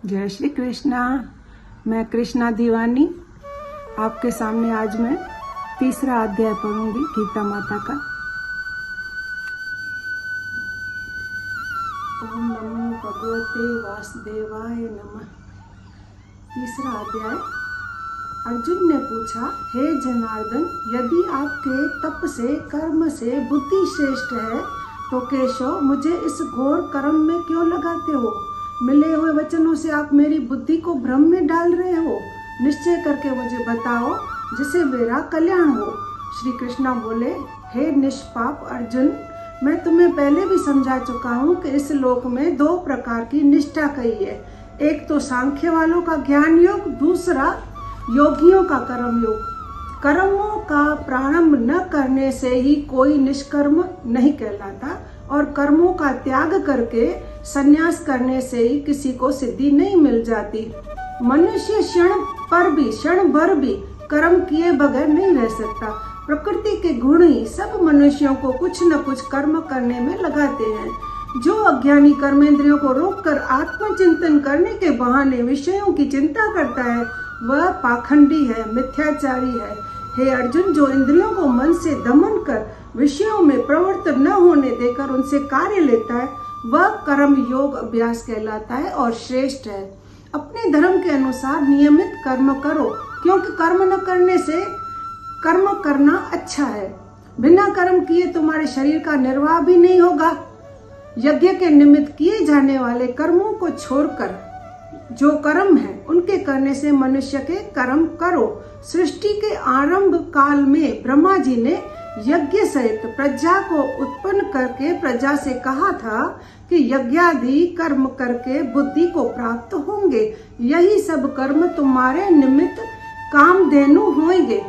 जय श्री कृष्णा। मैं कृष्णा दीवानी आपके सामने आज मैं तीसरा अध्याय पढ़ूंगी गीता माता का। ओम नमो भगवते वासुदेवाय नमः। तीसरा अध्याय। अर्जुन ने पूछा, हे जनार्दन, यदि आपके तप से कर्म से बुद्धि श्रेष्ठ है तो केशव मुझे इस घोर कर्म में क्यों लगाते हो? मिले हुए वचनों से आप मेरी बुद्धि को भ्रम में डाल रहे हो। निश्चय करके मुझे बताओ जिससे मेरा कल्याण हो। श्री कृष्णा बोले, हे निष्पाप अर्जुन, मैं तुम्हें पहले भी समझा चुका हूँ कि इस लोक में दो प्रकार की निष्ठा कही है। एक तो सांख्य वालों का ज्ञान योग, दूसरा योगियों का कर्म योग। कर्मों का प्रारंभ न करने से ही कोई निष्कर्म नहीं कहलाता और कर्मों का त्याग करके संन्यास करने से ही किसी को सिद्धि नहीं मिल जाती। मनुष्य क्षण भर भी कर्म किए बगैर नहीं रह सकता। प्रकृति के गुण ही सब मनुष्यों को कुछ न कुछ कर्म करने में लगाते हैं। जो अज्ञानी कर्मेंद्रियों को रोककर आत्मचिंतन करने के बहाने विषयों की चिंता करता है वह पाखंडी है, मिथ्याचारी है। हे अर्जुन, जो इंद्रियों को मन से दमन कर विषयों में प्रवृत्त न होने देकर उनसे कार्य लेता है वह कर्म योग अभ्यास कहलाता है और श्रेष्ठ है। अपने धर्म के अनुसार नियमित कर्म करो, क्योंकि कर्म न करने से कर्म करना अच्छा है। बिना कर्म किए तुम्हारे शरीर का निर्वाह भी नहीं होगा। यज्ञ के निमित्त किए जाने वाले कर्मों को छोड़कर जो कर्म है उनके करने से मनुष्य के कर्म करो। सृष्टि के आरंभ काल में ब्रह्मा जी ने यज्ञ सहित प्रजा को उत्पन्न करके प्रजा से कहा था कि यज्ञादि कर्म करके बुद्धि को प्राप्त होंगे। यही सब कर्म तुम्हारे निमित्त कामधेनु होंगे।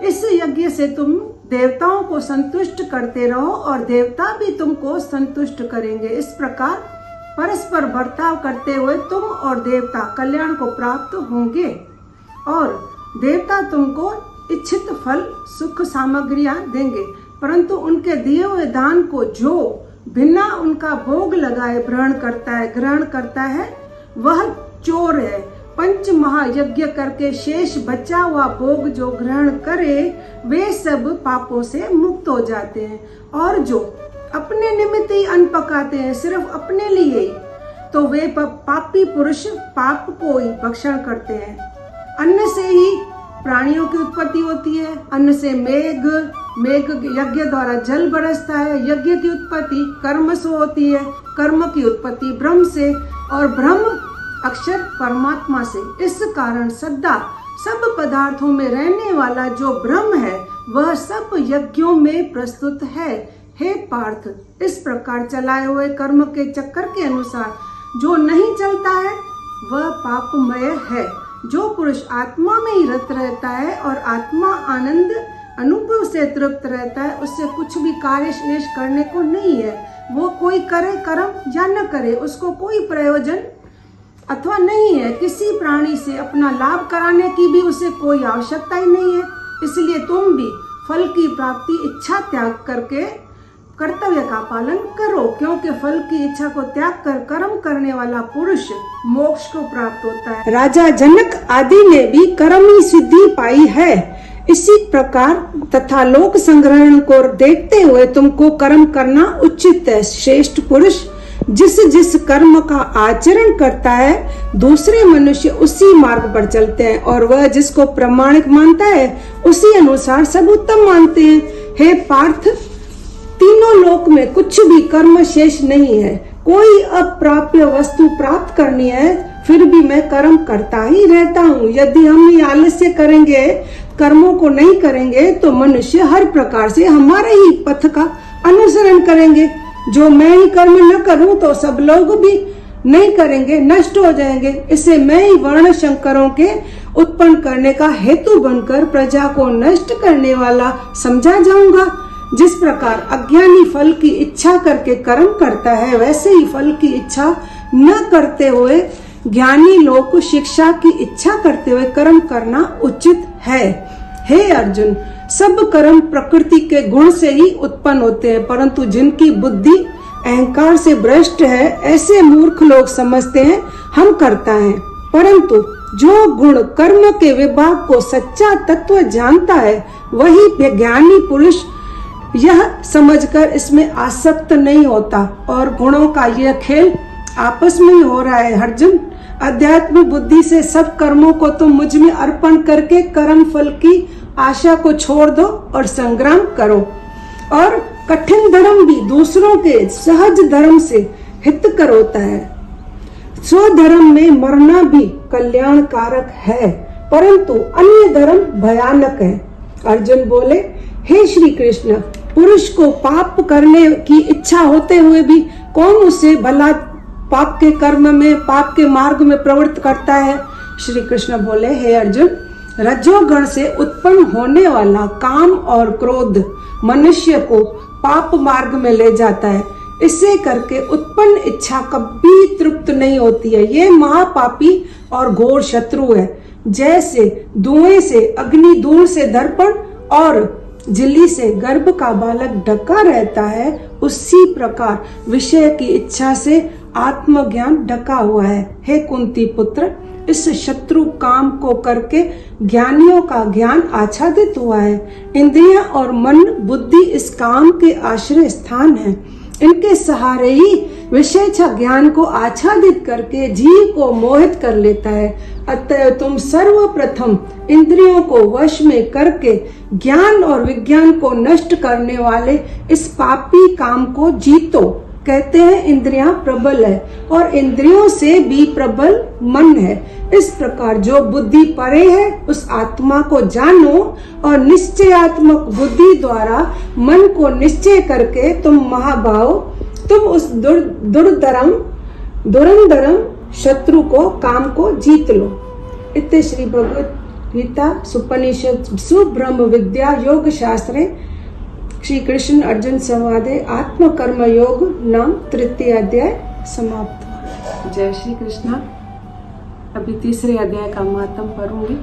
इस यज्ञ से तुम देवताओं को संतुष्ट करते रहो और देवता भी तुमको संतुष्ट करेंगे। इस प्रकार परस्पर बर्ताव करते हुए तुम और देवता कल्याण को प्राप्त होंगे और देवता तुमको इच्छित फल सुख सामग्रियां देंगे, परंतु उनके दिए हुए दान को जो बिना उनका भोग लगाए ग्रहण करता है वह चोर है। पंच महायज्ञ करके शेष बचा हुआ भोग जो ग्रहण करे वे सब पापों से मुक्त हो जाते हैं। और जो अपने निमित्त ही अन्न पकाते हैं सिर्फ अपने लिए ही, तो वे पापी पुरुष पाप को ही भक्षण करते हैं। अन्न से ही प्राणियों की उत्पत्ति होती है। अन्न से मेघ यज्ञ द्वारा जल बरसता है। यज्ञ की उत्पत्ति कर्म से होती है, कर्म की उत्पत्ति ब्रह्म से और ब्रह्म अक्षर परमात्मा से। इस कारण सदा सब पदार्थों में रहने वाला जो ब्रह्म है वह सब यज्ञों में प्रस्तुत है। हे पार्थ, इस प्रकार चलाए हुए कर्म के चक्कर के अनुसार जो नहीं चलता है वह पापमय है। जो पुरुष आत्मा में ही रत रहता है और आत्मा आनंद अनुभव से तृप्त रहता है उससे कुछ भी कार्य शेष करने को नहीं है। वो कोई करे कर्म या न करे उसको कोई प्रयोजन अथवा नहीं है। किसी प्राणी से अपना लाभ कराने की भी उसे कोई आवश्यकता ही नहीं है। इसलिए तुम भी फल की प्राप्ति इच्छा त्याग करके कर्तव्य का पालन करो, क्योंकि फल की इच्छा को त्याग कर कर्म करने वाला पुरुष मोक्ष को प्राप्त होता है। राजा जनक आदि ने भी कर्म ही सिद्धि पाई है। इसी प्रकार तथा लोक संग्रहण को देखते हुए तुमको कर्म करना उचित है। श्रेष्ठ पुरुष जिस जिस कर्म का आचरण करता है दूसरे मनुष्य उसी मार्ग पर चलते हैं और वह जिसको प्रमाणिक मानता है उसी अनुसार सब उत्तम मानते हैं। हे पार्थ, तीनों लोक में कुछ भी कर्म शेष नहीं है। कोई अप्राप्य वस्तु प्राप्त करनी है फिर भी मैं कर्म करता ही रहता हूँ। यदि हम ये आलस्य करेंगे, कर्मों को नहीं करेंगे तो मनुष्य हर प्रकार से हमारे ही पथ का अनुसरण करेंगे। जो मैं ही कर्म न करूं तो सब लोग भी नहीं करेंगे, नष्ट हो जाएंगे। इससे मैं ही वर्ण शंकरों के उत्पन्न करने का हेतु बनकर प्रजा को नष्ट करने वाला समझा जाऊंगा। जिस प्रकार अज्ञानी फल की इच्छा करके कर्म करता है वैसे ही फल की इच्छा न करते हुए ज्ञानी लोग शिक्षा की इच्छा करते हुए कर्म करना उचित है। हे अर्जुन, सब कर्म प्रकृति के गुण से ही उत्पन्न होते हैं, परंतु जिनकी बुद्धि अहंकार से भ्रष्ट है, ऐसे मूर्ख लोग समझते हैं हम करता है, परंतु जो गुण कर्म के विभाग को सच्चा तत्व जानता है वही ज्ञानी पुरुष यह समझकर इसमें आसक्त नहीं होता। और गुणों का यह खेल आपस में ही हो रहा है। अर्जुन, अध्यात्म बुद्धि से सब कर्मों को तुम मुझ में अर्पण करके कर्म फल की आशा को छोड़ दो और संग्राम करो। और कठिन धर्म भी दूसरों के सहज धर्म से हितकर होता है। स्वधर्म में मरना भी कल्याणकारक है, परंतु अन्य धर्म भयानक है। अर्जुन बोले, हे श्री कृष्ण, पुरुष को पाप करने की इच्छा होते हुए भी कौन उसे भला पाप के कर्म में, पाप के मार्ग में प्रवृत्त करता है? श्री कृष्ण बोले, हे अर्जुन, रजोगुण से उत्पन्न होने वाला काम और क्रोध मनुष्य को पाप मार्ग में ले जाता है। इससे करके उत्पन्न इच्छा कभी तृप्त नहीं होती है। ये महापापी और घोर शत्रु है। जैसे धुएं से अग्नि, दूर से दर्पण और झिल्ली से गर्भ का बालक ढका रहता है, उसी प्रकार विषय की इच्छा से आत्मज्ञान ढका हुआ है। हे कुंती पुत्र, इस शत्रु काम को करके ज्ञानियों का ज्ञान आच्छादित हुआ है। इंद्रियां और मन बुद्धि इस काम के आश्रय स्थान है। इनके सहारे ही विशेष ज्ञान को आच्छादित करके जीव को मोहित कर लेता है। अतः तुम सर्वप्रथम इंद्रियों को वश में करके ज्ञान और विज्ञान को नष्ट करने वाले इस पापी काम को जीतो। कहते हैं इंद्रियां प्रबल है और इंद्रियों से भी प्रबल मन है। इस प्रकार जो बुद्धि परे है उस आत्मा को जानो और निश्चयात्मक बुद्धि द्वारा मन को निश्चय करके तुम महाभाव, तुम उस दुरंधरम शत्रु को, काम को जीत लो। इत्ते श्री भगवद गीता सुपनिषद सुब्रह्म विद्या योग शास्त्रे श्री कृष्ण अर्जुन संवादे आत्म कर्म योग नाम तृतीय अध्याय समाप्त। जय श्री कृष्णा। अभी तीसरे अध्याय का महात्म पढ़ूंगी।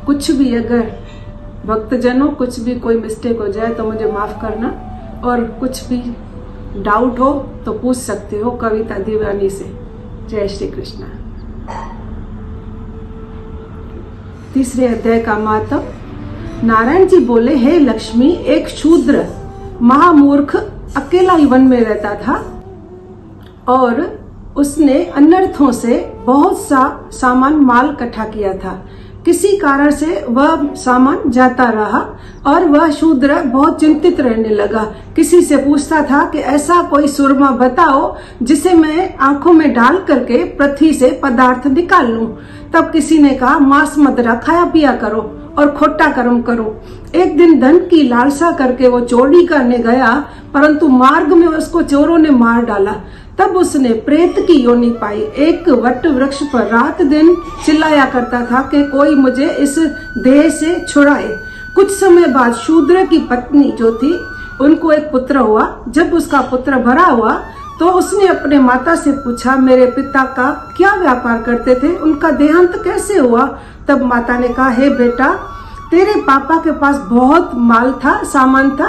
कुछ भी अगर भक्तजनों कुछ भी कोई मिस्टेक हो जाए तो मुझे माफ करना, और कुछ भी डाउट हो तो पूछ सकते हो कविता दीवानी से। जय श्री कृष्णा। तीसरे अध्याय का महात्म। नारायण जी बोले, हे लक्ष्मी, एक शूद्र महामूर्ख अकेला ही वन में रहता था और उसने अनर्थों से बहुत सा सामान माल इकट्ठा किया था। किसी कारण से वह सामान जाता रहा और वह शूद्र बहुत चिंतित रहने लगा। किसी से पूछता था कि ऐसा कोई सुरमा बताओ जिसे मैं आंखों में डाल करके पृथ्वी से पदार्थ निकाल लूं। तब किसी ने कहा, मांस मदिरा खाया पिया करो और खोटा कर्म करो। एक दिन धन की लालसा करके वो चोरी करने गया, परंतु मार्ग में उसको चोरों ने मार डाला। तब उसने प्रेत की योनि पाई। एक वट वृक्ष पर रात दिन चिल्लाया करता था कि कोई मुझे इस देह से छुड़ाए। कुछ समय बाद शूद्र की पत्नी जो थी, उनको एक पुत्र हुआ। जब उसका पुत्र भरा हुआ तो उसने अपने माता से पूछा, मेरे पिता का क्या व्यापार करते थे, उनका देहांत कैसे हुआ? तब माता ने कहा, हे बेटा, तेरे पापा के पास बहुत माल था, सामान था,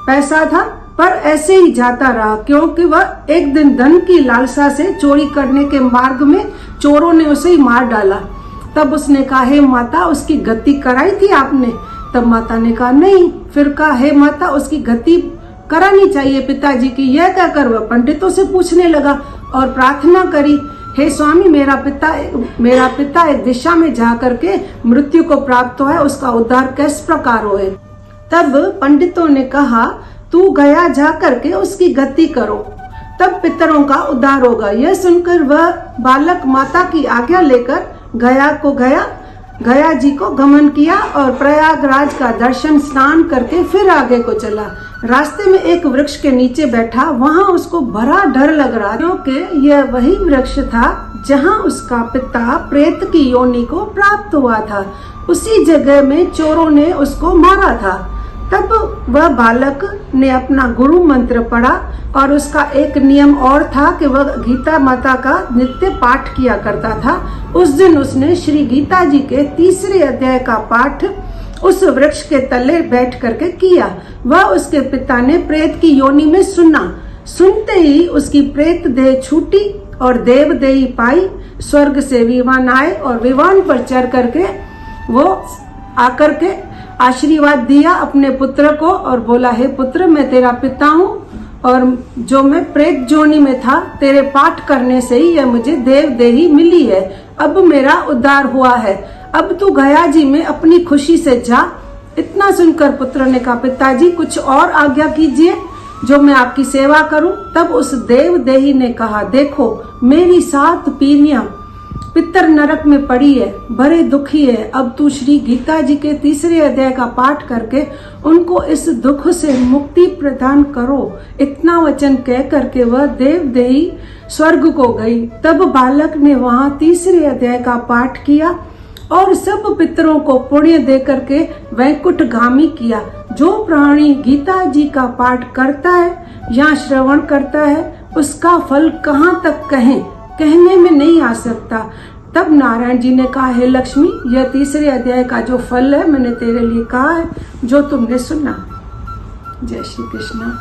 पैसा था, पर ऐसे ही जाता रहा क्योंकि वह एक दिन धन की लालसा से चोरी करने के मार्ग में चोरों ने उसे ही मार डाला। तब उसने कहा, हे माता, उसकी गति कराई थी आपने? तब माता ने कहा, नहीं। फिर कहा, हे माता, उसकी गति करानी चाहिए पिताजी की। यह कहकर वह पंडितों से पूछने लगा और प्रार्थना करी, हे स्वामी, मेरा पिता एक दिशा में जा करके मृत्यु को प्राप्त हुआ है, उसका उद्धार किस प्रकार होए? तब पंडितों ने कहा, तू गया जा करके उसकी गति करो, तब पितरों का उद्धार होगा। यह सुनकर वह बालक माता की आज्ञा लेकर गया जी को गमन किया और प्रयागराज का दर्शन स्नान करके फिर आगे को चला। रास्ते में एक वृक्ष के नीचे बैठा। वहां उसको बड़ा डर लग रहा क्योंकि यह वही वृक्ष था जहां उसका पिता प्रेत की योनि को प्राप्त हुआ था। उसी जगह में चोरों ने उसको मारा था। तब वह बालक ने अपना गुरु मंत्र पढ़ा और उसका एक नियम और था कि वह गीता माता का नित्य पाठ किया करता था। उस दिन उसने श्री गीता जी के तीसरे अध्याय का पाठ उस वृक्ष के तले बैठ करके किया। वह उसके पिता ने प्रेत की योनि में सुनते ही उसकी प्रेत देह छूटी और देव देही पाई। स्वर्ग से विमान आए और विमान पर चढ़ करके वो आकर के आशीर्वाद दिया अपने पुत्र को और बोला, हे पुत्र, मैं तेरा पिता हूँ और जो मैं प्रेत जोनी में था, तेरे पाठ करने से ही यह मुझे देव देही मिली है। अब मेरा उद्धार हुआ है। अब तू गया जी में अपनी खुशी से जा। इतना सुनकर पुत्र ने कहा, पिताजी कुछ और आज्ञा कीजिए जो मैं आपकी सेवा करूं। तब उस देव देही ने कहा, देखो मेरी 7 पीढ़ियां पितर नरक में पड़ी है, बड़े दुखी है। अब तू श्री गीता जी के 3रे अध्याय का पाठ करके उनको इस दुख से मुक्ति प्रदान करो। इतना वचन कह करके वह देव देही स्वर्ग को गई। तब बालक ने वहां 3रे अध्याय का पाठ किया और सब पितरों को पुण्य दे करके वैकुंठगामी किया। जो प्राणी गीता जी का पाठ करता है या श्रवण करता है, उसका फल कहाँ तक कहने में नहीं आ सकता। तब नारायण जी ने कहा, हे लक्ष्मी, यह 3रे अध्याय का जो फल है मैंने तेरे लिए कहा है, जो तुमने सुना। जय श्री कृष्ण।